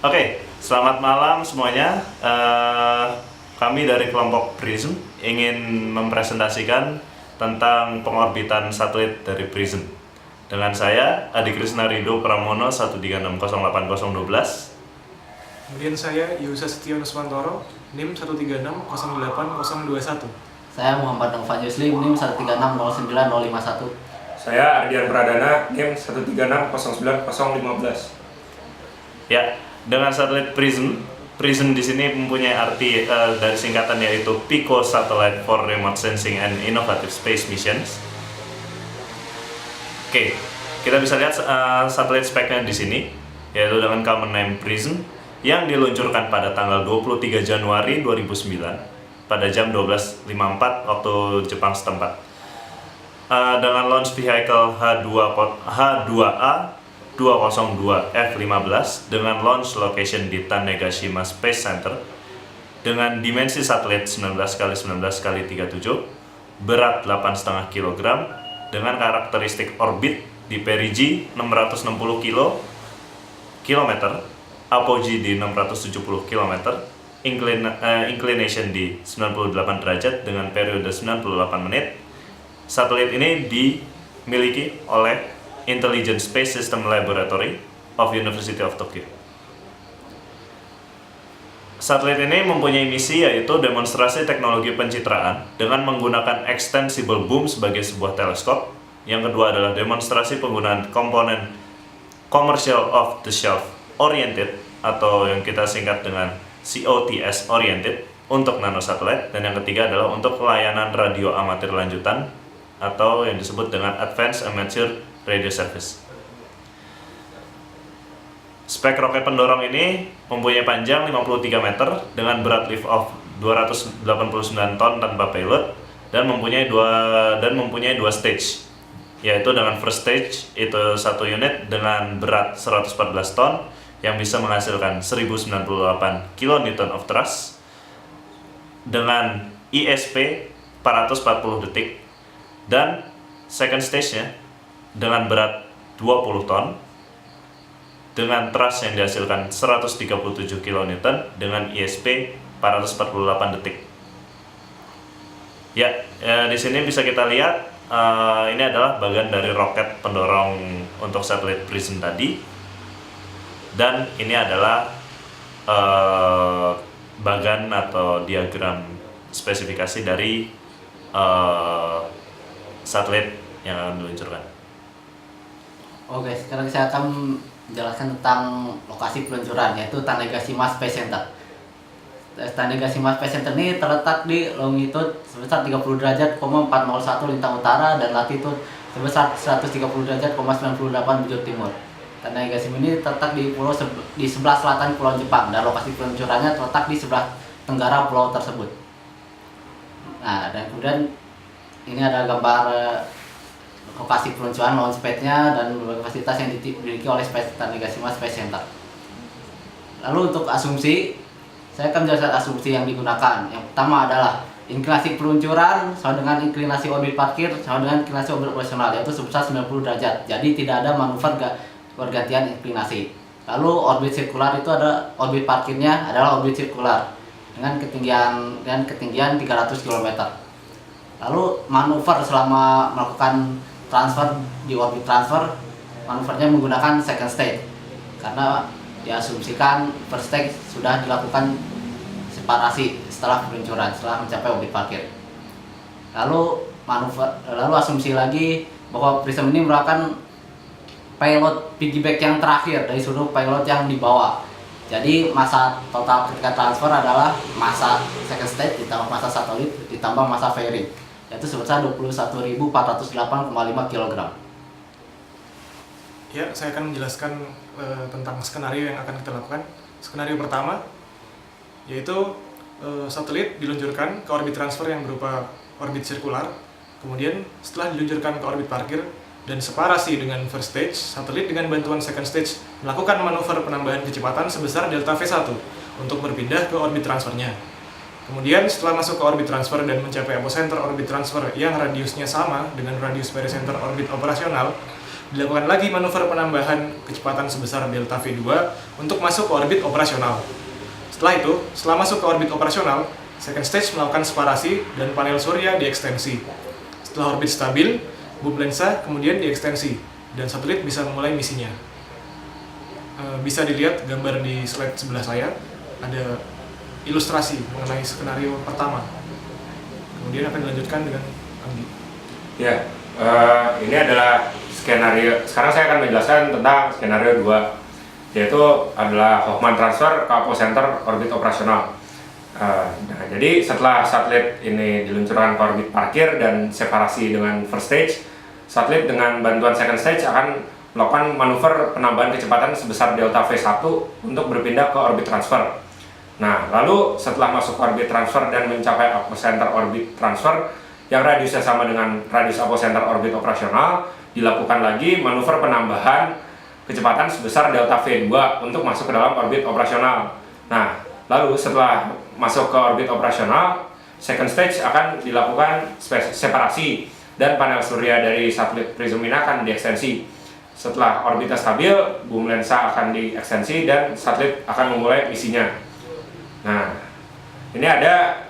Oke, selamat malam semuanya. Kami dari kelompok PRISM ingin mempresentasikan tentang pengorbitan satelit dari PRISM. Dengan saya, Adi Krisna Rido Pramono 136080012. Kemudian saya Yusa Setion Nuswantoro, NIM 136080021. Saya Muhammad Nova Yusli, NIM 136090051. Saya Ardian Pradana, NIM 136090015. Ya, dengan satelit PRISM di sini mempunyai arti dari singkatan yaitu Pico Satellite for Remote Sensing and Innovative Space Missions. Oke, kita bisa lihat satelit speknya di sini, yaitu dengan common name PRISM yang diluncurkan pada tanggal 23 Januari 2009 pada jam 12.54 waktu Jepang setempat. Dengan launch vehicle H2A 202 F-15 dengan launch location di Tanegashima Space Center dengan dimensi satelit 19x19x37, berat 8,5 kg dengan karakteristik orbit di perigi 660 km, apogee di 670 km, inclination di 98 derajat dengan periode 98 menit. Satelit ini dimiliki oleh Intelligent Space System Laboratory of University of Tokyo. Satelit ini mempunyai misi yaitu demonstrasi teknologi pencitraan dengan menggunakan extensible boom sebagai sebuah teleskop. Yang kedua adalah demonstrasi penggunaan komponen commercial off the shelf oriented atau yang kita singkat dengan COTS oriented untuk nanosatelit, dan yang ketiga adalah untuk layanan radio amatir lanjutan atau yang disebut dengan Advanced Amateur Radio Service. Spek roket pendorong ini mempunyai panjang 53 meter dengan berat lift off 289 ton tanpa payload dan mempunyai dua stage, yaitu dengan first stage itu satu unit dengan berat 114 ton yang bisa menghasilkan 1098 kN of thrust dengan ISP 440 detik, dan second stage-nya dengan berat 20 ton dengan thrust yang dihasilkan 137 kN dengan ISP 448 detik. Ya, di sini bisa kita lihat ini adalah bagian dari roket pendorong untuk satelit PRISM tadi, dan ini adalah bagan atau diagram spesifikasi dari satelit yang akan diluncurkan. Oke, sekarang saya akan menjelaskan tentang lokasi peluncuran, yaitu Tanegashima Space Center. Tanegashima Space Center ini terletak di longitude sebesar 30 derajat, 401 lintang utara dan latitude sebesar 130 derajat, 98 bujur timur. Tanegashima ini terletak di sebelah selatan Pulau Jepang, dan lokasi peluncurannya terletak di sebelah tenggara pulau tersebut. Nah, dan kemudian ini ada gambar lokasi peluncuran, launch pad-nya, dan berbagai fasilitas yang dimiliki oleh Tanegashima Space Center. Lalu untuk asumsi, saya akan menjelaskan asumsi yang digunakan. Yang pertama adalah inklinasi peluncuran sama dengan inklinasi orbit parkir sama dengan inklinasi orbit operasional, yaitu sebesar 90 derajat. Jadi tidak ada manuver pergantian inklinasi. Lalu orbit sirkular itu ada orbit parkirnya adalah orbit sirkular dengan ketinggian 300 km. Lalu manuver selama melakukan transfer di orbit transfer, manuvernya menggunakan second stage karena diasumsikan first stage sudah dilakukan separasi setelah peluncuran, setelah mencapai orbit parkir. Lalu asumsi lagi bahwa PRISM ini merupakan payload piggyback yang terakhir dari seluruh payload yang dibawa. Jadi masa total ketika transfer adalah masa second stage ditambah masa satelit ditambah masa fairing, yaitu sebesar 21.408,5 kg. Ya, saya akan menjelaskan tentang skenario yang akan kita lakukan. Skenario pertama yaitu satelit diluncurkan ke orbit transfer yang berupa orbit sirkular. Kemudian setelah diluncurkan ke orbit parkir dan separasi dengan first stage, satelit dengan bantuan second stage melakukan manuver penambahan kecepatan sebesar delta V1 untuk berpindah ke orbit transfernya. Kemudian setelah masuk ke orbit transfer dan mencapai apocenter orbit transfer yang radiusnya sama dengan radius pericenter orbit operasional, dilakukan lagi manuver penambahan kecepatan sebesar delta V2 untuk masuk ke orbit operasional. Setelah itu, setelah masuk ke orbit operasional, second stage melakukan separasi dan panel surya diekstensi. Setelah orbit stabil, boom lensa kemudian diekstensi dan satelit bisa memulai misinya. Bisa dilihat gambar di slide sebelah saya, ada ilustrasi mengenai skenario pertama. Kemudian akan dilanjutkan dengan Anggi. Ya, ini adalah skenario. Sekarang saya akan menjelaskan tentang skenario 2, yaitu adalah Hoffman transfer ke apocenter orbit operasional. Nah, jadi setelah satelit ini diluncurkan ke orbit parkir dan separasi dengan first stage, satelit dengan bantuan second stage akan melakukan manuver penambahan kecepatan sebesar delta V1 untuk berpindah ke orbit transfer. Nah, lalu setelah masuk ke orbit transfer dan mencapai apocenter orbit transfer yang radiusnya sama dengan radius apocenter orbit operasional, dilakukan lagi manuver penambahan kecepatan sebesar delta V2 untuk masuk ke dalam orbit operasional. Nah, lalu setelah masuk ke orbit operasional, second stage akan dilakukan separasi dan panel surya dari satelit PRISM ini akan diekstensi. Setelah orbitnya stabil, boom lensa akan diekstensi dan satelit akan memulai misinya. Nah, ini ada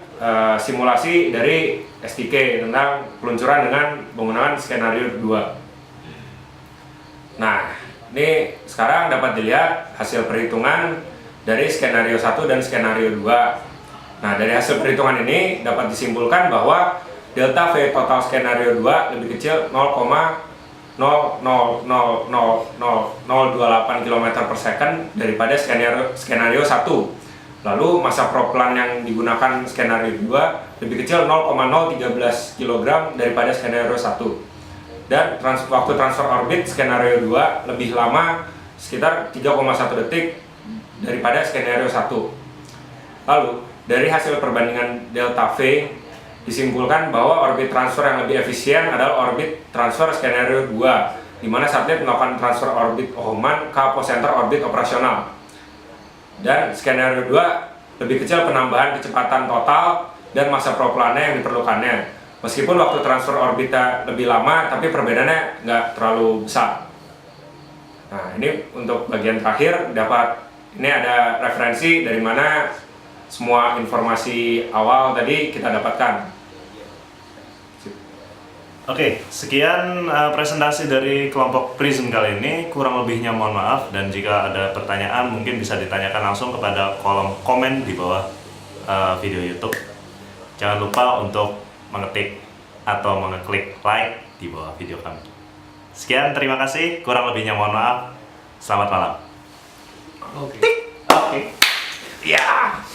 simulasi dari STK tentang peluncuran dengan menggunakan skenario 2. Nah, ini sekarang dapat dilihat hasil perhitungan dari skenario 1 dan skenario 2. Nah, dari hasil perhitungan ini dapat disimpulkan bahwa delta V total skenario 2 lebih kecil 0,0000028 km per second daripada skenario 1. Lalu massa propellan yang digunakan skenario 2 lebih kecil 0,013 kg daripada skenario 1. Dan waktu transfer orbit skenario 2 lebih lama sekitar 3,1 detik daripada skenario 1. Lalu dari hasil perbandingan delta V disimpulkan bahwa orbit transfer yang lebih efisien adalah orbit transfer skenario 2, di mana satelit melakukan transfer orbit Hoffman ke apocenter orbit operasional. Dan skenario 2 lebih kecil penambahan kecepatan total dan massa propellannya yang diperlukannya. Meskipun waktu transfer orbitnya lebih lama, tapi perbedaannya nggak terlalu besar. Nah, ini untuk bagian terakhir ini ada referensi dari mana semua informasi awal tadi kita dapatkan. Oke, sekian presentasi dari kelompok PRISM kali ini. Kurang lebihnya mohon maaf, dan jika ada pertanyaan mungkin bisa ditanyakan langsung kepada kolom komen di bawah video YouTube. Jangan lupa untuk mengetik atau mengeklik like di bawah video kami. Sekian, terima kasih. Kurang lebihnya mohon maaf. Selamat malam. Oke. Oke. Ya.